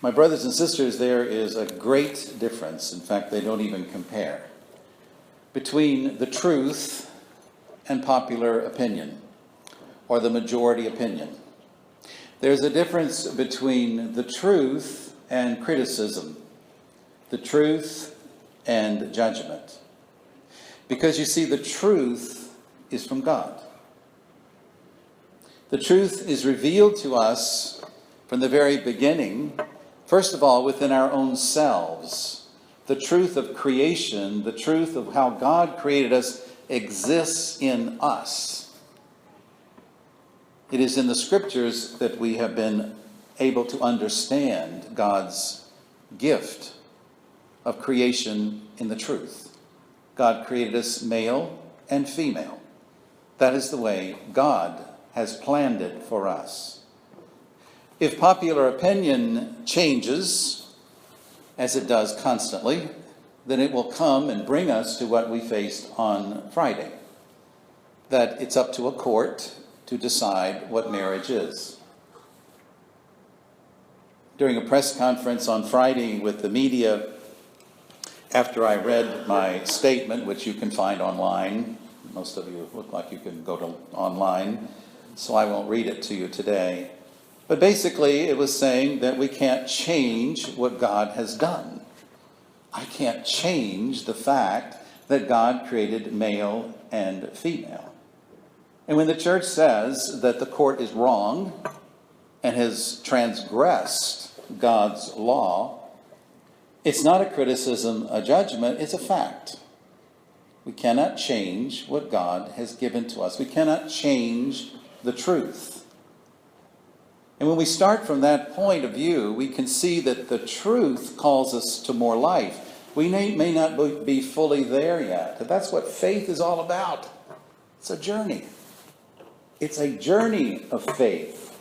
My brothers and sisters, there is a great difference, in fact, they don't even compare, between the truth and popular opinion, or the majority opinion. There's a difference between the truth and criticism, the truth and judgment. Because you see, the truth is from God. The truth is revealed to us from the very beginning. First of all, within our own selves, the truth of creation, the truth of how God created us exists in us. It is in the scriptures that we have been able to understand God's gift of creation in the truth. God created us male and female. That is the way God has planned it for us. If popular opinion changes, as it does constantly, then it will come and bring us to what we faced on Friday. That it's up to a court to decide what marriage is. During a press conference on Friday with the media, after I read my statement, which you can find online, most of you look like you can go to online, so I won't read it to you today. But basically, it was saying that we can't change what God has done. I can't change the fact that God created male and female. And when the church says that the court is wrong and has transgressed God's law, it's not a criticism, a judgment, it's a fact. We cannot change what God has given to us. We cannot change the truth. And when we start from that point of view, we can see that the truth calls us to more life. We may not be fully there yet, but that's what faith is all about. It's a journey. It's a journey of faith.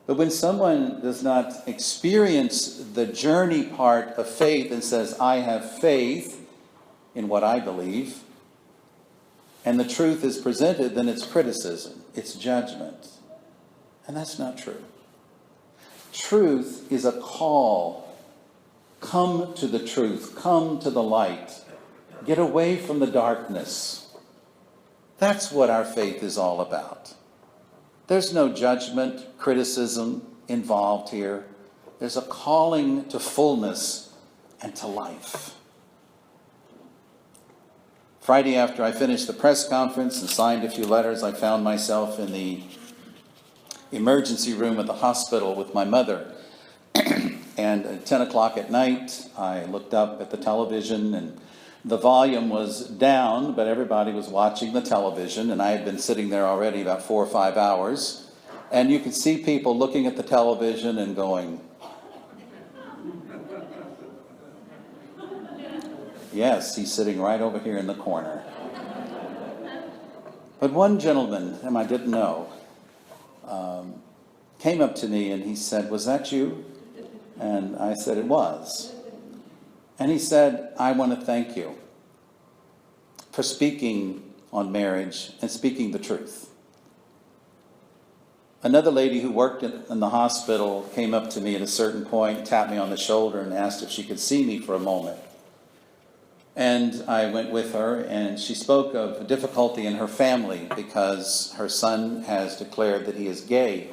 But when someone does not experience the journey part of faith and says, I have faith in what I believe, and the truth is presented, then it's criticism, it's judgment. And that's not true. Truth is a call. Come to the truth. Come to the light. Get away from the darkness. That's what our faith is all about. There's no judgment, criticism involved here. There's a calling to fullness and to life. Friday, after I finished the press conference and signed a few letters, I found myself in the emergency room at the hospital with my mother. And at 10 o'clock at night, I looked up at the television and the volume was down, but everybody was watching the television, and I had been sitting there already about 4 or 5 hours. And you could see people looking at the television and going, yes, he's sitting right over here in the corner. But one gentleman, whom I didn't know, came up to me and he said, was that you? And I said, it was. And he said, I want to thank you for speaking on marriage and speaking the truth. Another lady who worked in the hospital came up to me at a certain point, tapped me on the shoulder and asked if she could see me for a moment. And I went with her, and she spoke of difficulty in her family because her son has declared that he is gay,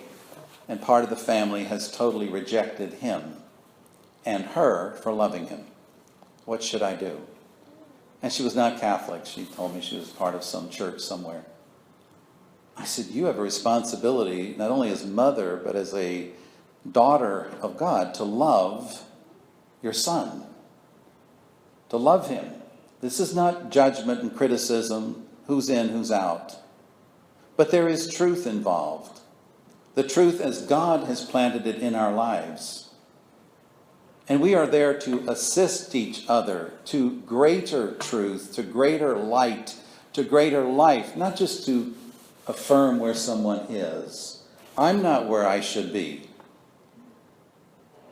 and part of the family has totally rejected him and her for loving him. What should I do? And she was not Catholic. She told me she was part of some church somewhere. I said, you have a responsibility, not only as mother, but as a daughter of God, to love your son. To love him. This is not judgment and criticism, who's in, who's out. But there is truth involved. The truth as God has planted it in our lives. And we are there to assist each other to greater truth, to greater light, to greater life, not just to affirm where someone is. I'm not where I should be.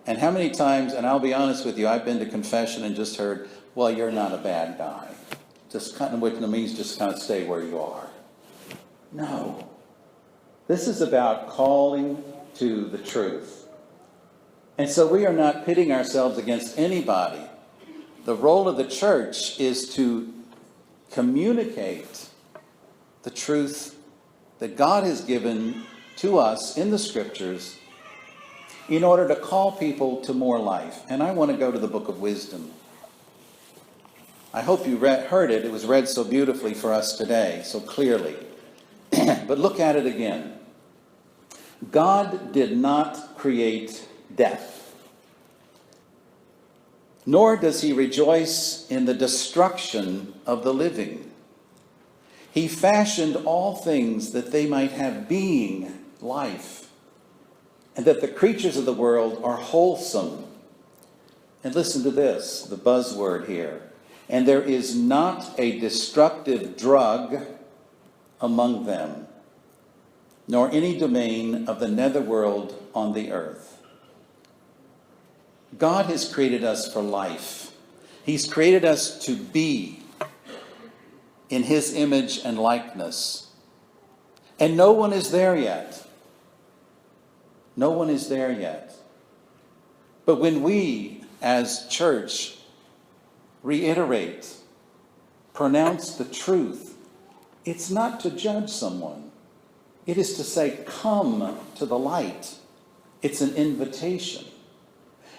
And how many times, and I'll be honest with you, I've been to confession and just heard, well, you're not a bad guy. Just kind of, which means just kind of stay where you are. No. This is about calling to the truth. And so we are not pitting ourselves against anybody. The role of the church is to communicate the truth that God has given to us in the Scriptures in order to call people to more life. And I want to go to the book of Wisdom. I hope you heard it. It was read so beautifully for us today, so clearly. But look at it again. God did not create death, nor does he rejoice in the destruction of the living. He fashioned all things that they might have being, life, and that the creatures of the world are wholesome. And listen to this, the buzzword here. And there is not a destructive drug among them, nor any domain of the netherworld on the earth. God has created us for life. He's created us to be in his image and likeness. And no one is there yet. No one is there yet. But when we, as church, reiterate, pronounce the truth, it's not to judge someone. It is to say, come to the light. It's an invitation.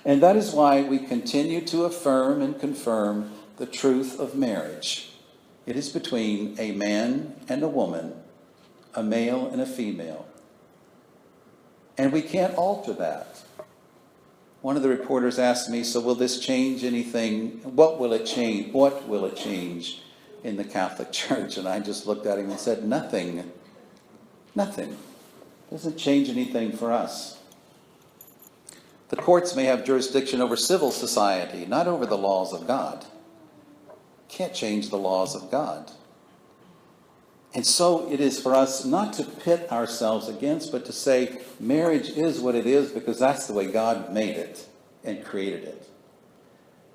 And that is why we continue to affirm and confirm the truth of marriage. It is between a man and a woman, a male and a female. And we can't alter that. One of the reporters asked me, so will this change anything? What will it change? What will it change in the Catholic Church? And I just looked at him and said, nothing. Nothing. It doesn't change anything for us. The courts may have jurisdiction over civil society, not over the laws of God. Can't change the laws of God. And so it is for us not to pit ourselves against, but to say marriage is what it is because that's the way God made it and created it.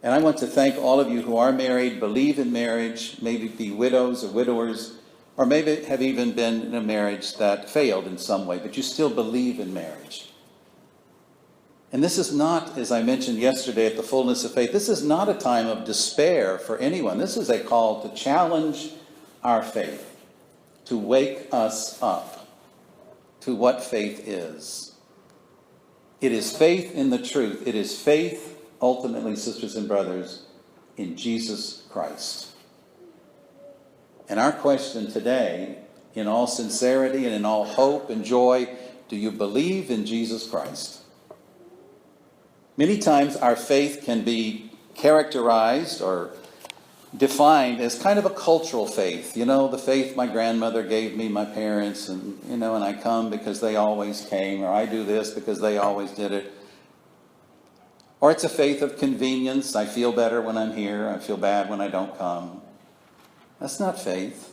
And I want to thank all of you who are married, believe in marriage, maybe be widows or widowers, or maybe have even been in a marriage that failed in some way, but you still believe in marriage. And this is not, as I mentioned yesterday at the Fullness of Faith, this is not a time of despair for anyone. This is a call to challenge our faith, to wake us up to what faith is. It is faith in the truth. It is faith, ultimately, sisters and brothers, in Jesus Christ. And our question today, in all sincerity and in all hope and joy, do you believe in Jesus Christ? Many times our faith can be characterized or defined as kind of a cultural faith. You know, the faith my grandmother gave me, my parents, and, and I come because they always came, or I do this because they always did it. Or it's a faith of convenience. I feel better when I'm here. I feel bad when I don't come. That's not faith.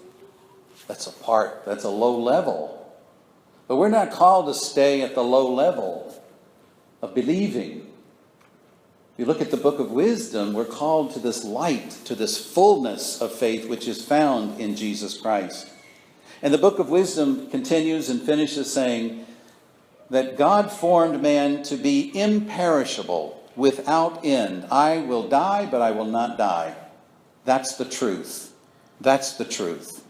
That's a low level. But we're not called to stay at the low level of believing. If you look at the book of Wisdom, we're called to this light, to this fullness of faith which is found in Jesus Christ. And the book of Wisdom continues and finishes saying that God formed man to be imperishable, without end. I will die, but I will not die. That's the truth. That's the truth.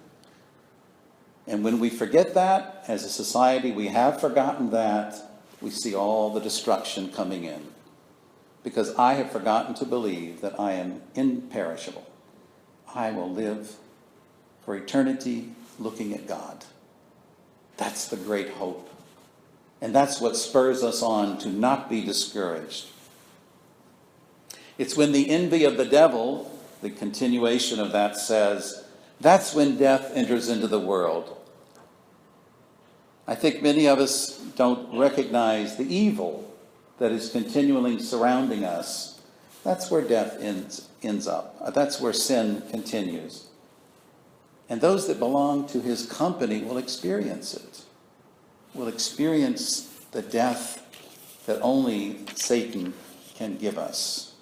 And when we forget that, as a society, we have forgotten that, we see all the destruction coming in. Because I have forgotten to believe that I am imperishable. I will live for eternity looking at God. That's the great hope. And that's what spurs us on to not be discouraged. It's when the envy of the devil, the continuation of that says, that's when death enters into the world. I think many of us don't recognize the evil that is continually surrounding us. That's where death ends up. That's where sin continues. And those that belong to his company will experience it. Will experience the death that only Satan can give us.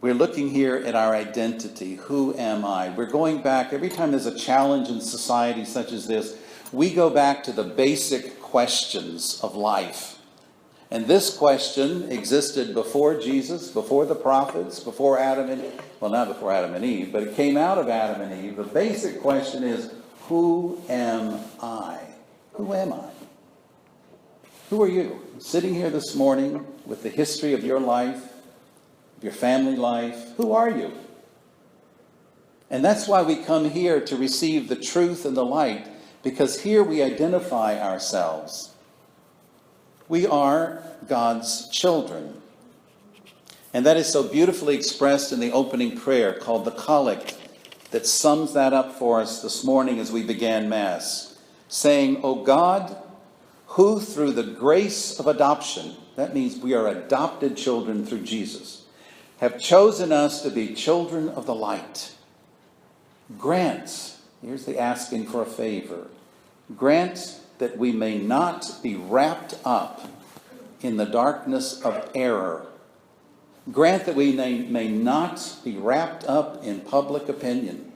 We're looking here at our identity. Who am I? We're going back. Every time there's a challenge in society such as this, we go back to the basic questions of life. And this question existed before Jesus, before the prophets, before Adam and Eve. Well, not before Adam and Eve, but it came out of Adam and Eve. The basic question is, who am I? Who am I? Who are you? Sitting here this morning with the history of your life, your family life, who are you? And that's why we come here to receive the truth and the light, because here we identify ourselves. We are God's children. And that is so beautifully expressed in the opening prayer called the Collect that sums that up for us this morning as we began Mass, saying, O God, who through the grace of adoption, that means we are adopted children through Jesus, have chosen us to be children of the light. Grant, here's the asking for a favor, grant that we may not be wrapped up in the darkness of error. Grant that we may not be wrapped up in public opinion.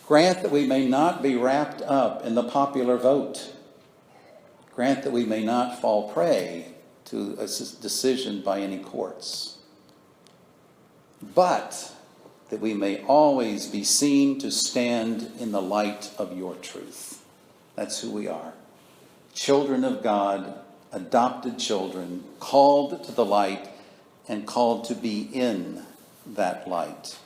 Grant that we may not be wrapped up in the popular vote. Grant that we may not fall prey to a decision by any courts. But that we may always be seen to stand in the light of your truth. That's who we are. Children of God, adopted children, called to the light and called to be in that light.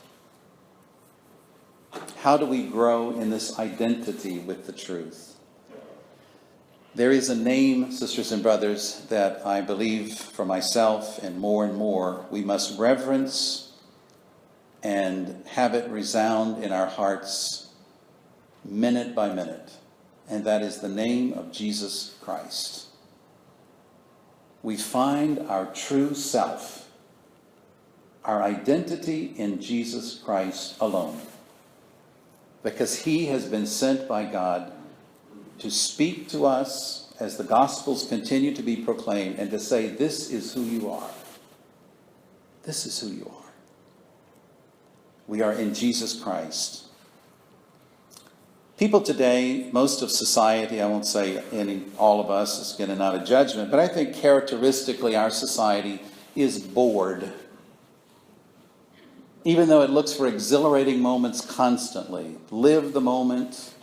How do we grow in this identity with the truth? There is a name, sisters and brothers, that I believe for myself and more we must reverence and have it resound in our hearts minute by minute. And that is the name of Jesus Christ. We find our true self, our identity in Jesus Christ alone. Because he has been sent by God to speak to us as the Gospels continue to be proclaimed and to say, this is who you are. This is who you are. We are in Jesus Christ. People today, most of society, I won't say all of us, is getting out of judgment, but I think characteristically our society is bored. Even though it looks for exhilarating moments constantly. Live the moment,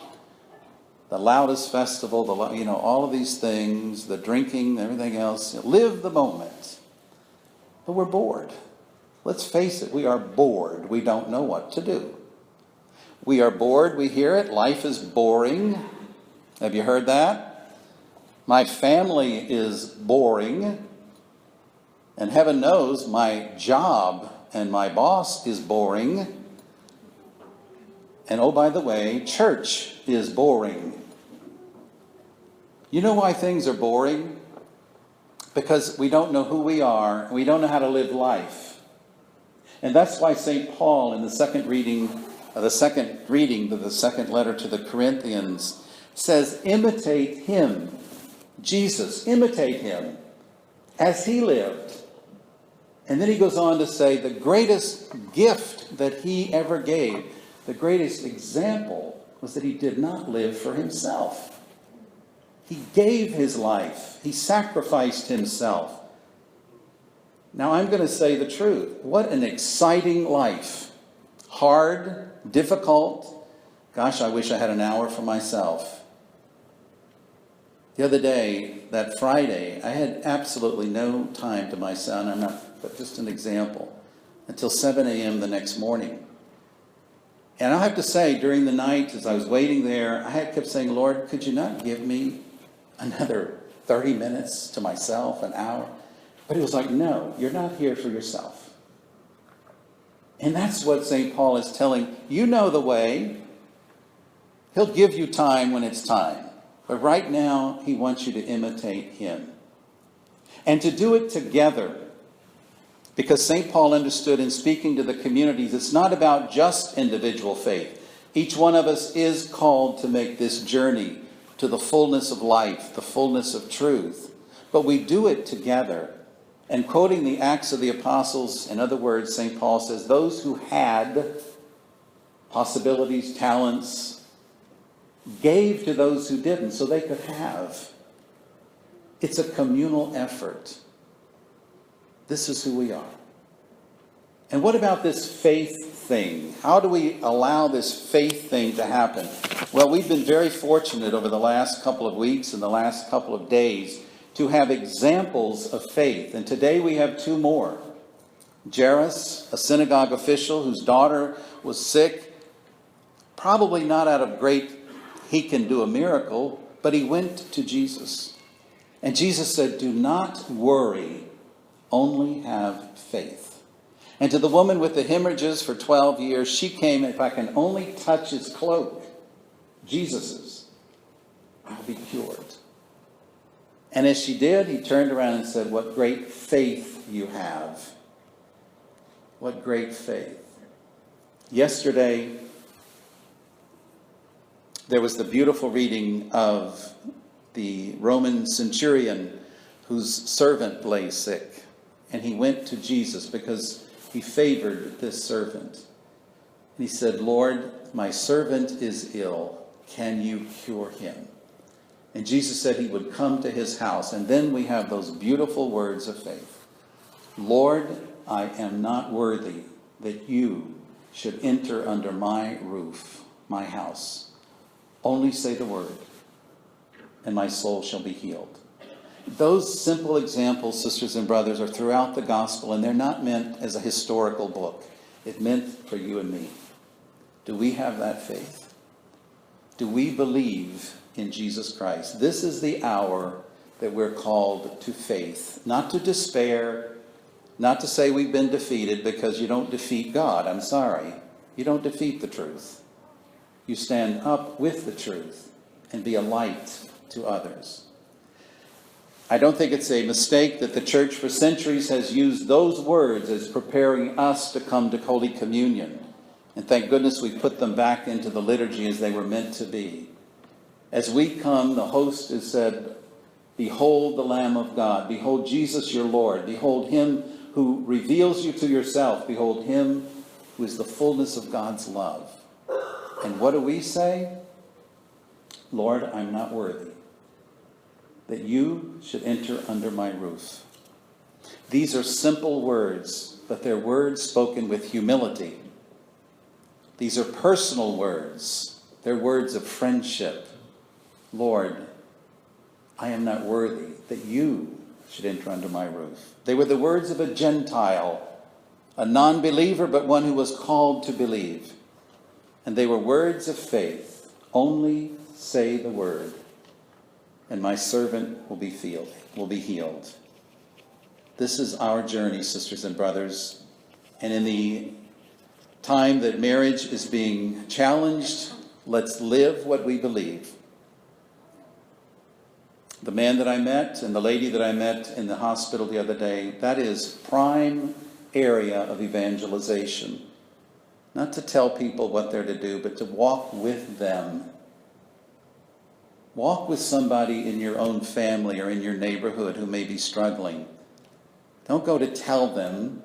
the loudest festival, all of these things, the drinking, everything else. Live the moment. But we're bored. Let's face it, we are bored. We don't know what to do. We are bored. We hear it. Life is boring. Have you heard that? My family is boring. And heaven knows my job and my boss is boring. And oh, by the way, church is boring. You know why things are boring? Because we don't know who we are. And we don't know how to live life. And that's why St. Paul in the second reading of the second letter to the Corinthians says, imitate him, Jesus, imitate him as he lived. And then he goes on to say the greatest gift that he ever gave, the greatest example, was that he did not live for himself. He gave his life. He sacrificed himself. Now I'm going to say the truth. What an exciting life. Hard, difficult. Gosh, I wish I had an hour for myself. The other day, that Friday, I had absolutely no time to myself, but just an example, until 7 a.m. the next morning. And I have to say, during the night, as I was waiting there, I kept saying, Lord, could you not give me another 30 minutes to myself, an hour? But he was like, no, you're not here for yourself. And that's what St. Paul is telling. You know the way. He'll give you time when it's time. But right now, he wants you to imitate him. And to do it together. Because St. Paul understood in speaking to the communities, it's not about just individual faith. Each one of us is called to make this journey to the fullness of life, the fullness of truth. But we do it together. And quoting the Acts of the Apostles, in other words, St. Paul says, those who had possibilities, talents, gave to those who didn't so they could have. It's a communal effort. This is who we are. And what about this faith thing? How do we allow this faith thing to happen? Well, we've been very fortunate over the last couple of weeks and the last couple of days to have examples of faith. And today we have two more. Jairus, a synagogue official whose daughter was sick, probably not out of great, he can do a miracle, but he went to Jesus. And Jesus said, do not worry, only have faith. And to the woman with the hemorrhages for 12 years, she came, if I can only touch his cloak, Jesus's, I'll be cured. And as she did, he turned around and said, what great faith you have. What great faith. Yesterday, there was the beautiful reading of the Roman centurion whose servant lay sick. And he went to Jesus because he favored this servant. And he said, Lord, my servant is ill. Can you cure him? And Jesus said he would come to his house. And then we have those beautiful words of faith. Lord, I am not worthy that you should enter under my roof, my house. Only say the word, and my soul shall be healed. Those simple examples, sisters and brothers, are throughout the gospel, and they're not meant as a historical book. It's meant for you and me. Do we have that faith? Do we believe in Jesus Christ? This is the hour that we're called to faith, not to despair, not to say we've been defeated, because you don't defeat God. I'm sorry. You don't defeat the truth. You stand up with the truth and be a light to others. I don't think it's a mistake that the church for centuries has used those words as preparing us to come to Holy Communion. And thank goodness we put them back into the liturgy as they were meant to be. As we come, the host has said, behold the Lamb of God. Behold Jesus your Lord. Behold him who reveals you to yourself. Behold him who is the fullness of God's love. And what do we say? Lord, I'm not worthy that you should enter under my roof. These are simple words, but they're words spoken with humility. These are personal words. They're words of friendship. Lord, I am not worthy that you should enter under my roof. They were the words of a Gentile, a non-believer, but one who was called to believe. And they were words of faith. Only say the word, and my servant will be healed. This is our journey, sisters and brothers. And in the time that marriage is being challenged, let's live what we believe. The man that I met and the lady that I met in the hospital the other day, that is prime area of evangelization. Not to tell people what they're to do, but to walk with them. Walk with somebody in your own family or in your neighborhood who may be struggling. Don't go to tell them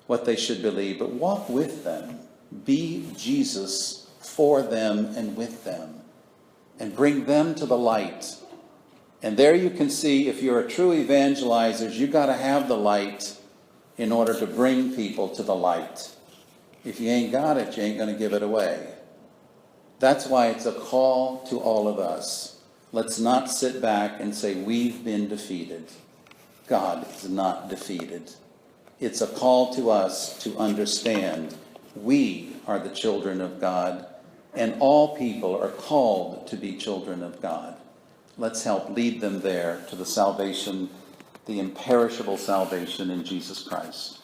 what they should believe, but walk with them. Be Jesus for them and with them. And bring them to the light. And there you can see, if you're a true evangelizer, you've got to have the light in order to bring people to the light. If you ain't got it, you ain't going to give it away. That's why it's a call to all of us. Let's not sit back and say we've been defeated. God is not defeated. It's a call to us to understand we are the children of God, and all people are called to be children of God. Let's help lead them there to the salvation, the imperishable salvation in Jesus Christ.